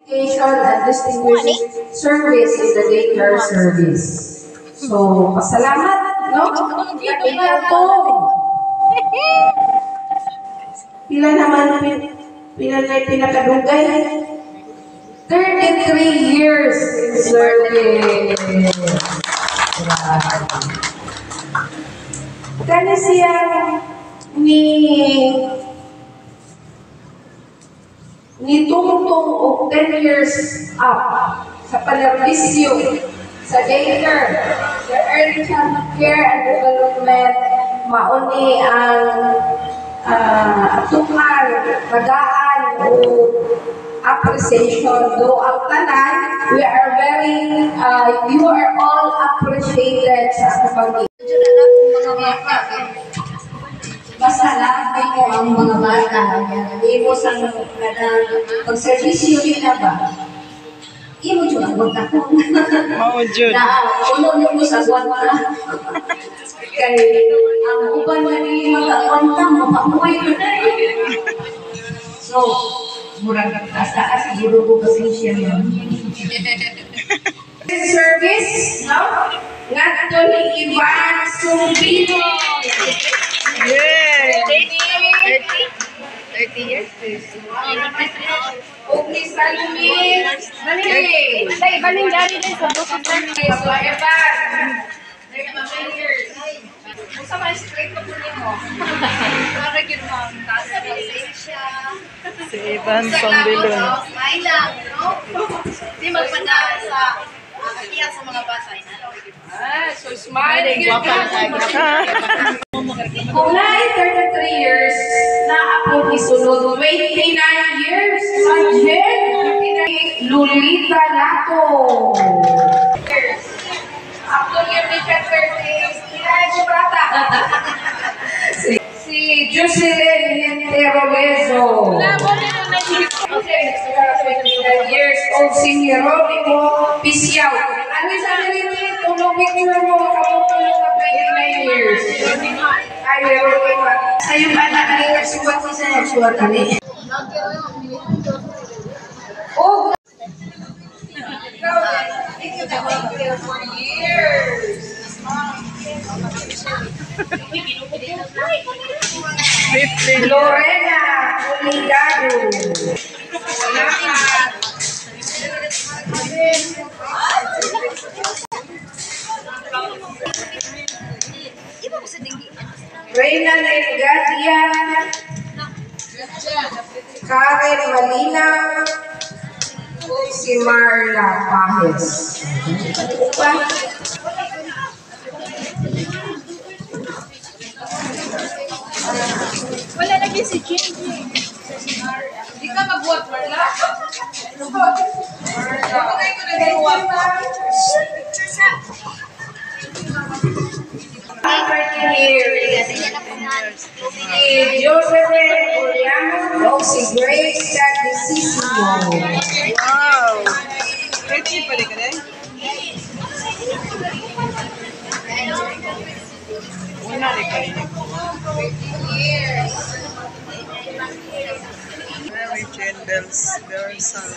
and distinguished service in the daycare service. So, pasalamat, no? Ila to. Pila naman, pinakadugay. 33 years in service. Kani siya ni tungtong og 10 years up sa palerbisyo sa daycare, sa early childhood care and development, mauni ang atungan, tagaan o appreciation. Though ang tanan, we are very, you are all appreciated sa pamilya. Basta lang ko ang mga bata. Imo sa pag-servisyo nila ba? Imo dyan ang wag ako. Oo, dyan. Ulo mo sa wag ka. Kaya ang uban na ni mag-awanta mo, pamuhay ko na So, murang taas siguro ko kasi siya yun. Service, no? Ngadto ni Ivan Sumbino. Yay! 30 years. Okay, Salumi. Balik. Baling dari din sa buso. So, Evan. 10 years. Kung sa mga straight pa po mo. Para yun mo. Si Ivan Sombilon. Smile lang, no? Hindi magpadaan sa kakiyan sa mga bata. So smiling. Kung na 33 years, na ako isunod 29 years. Imagine, Lolita Lato. After year ni Peter, si Jocelyn Henterobezo. Years old si Jeronimo Pisiao. Ano sa niliti? Tulong picture mo makaputulong na 29 years. Ay, Jeronimo. Sa yung anak na nagsuwat sa nagsuwat kami. Oh! Thank you for years. Lorena Oligado. Reyna Negadia, Karen Malina, si Marla Pahes. wala lagi si Jinji. Di ka mag-work, Marla? Bakit ko nag-work? Si Joseph Juliano, si Grace Tagdisisimo. Wow! Pretty pa rin ka rin? Una rin ka rin. Mary Jane Bells, their son.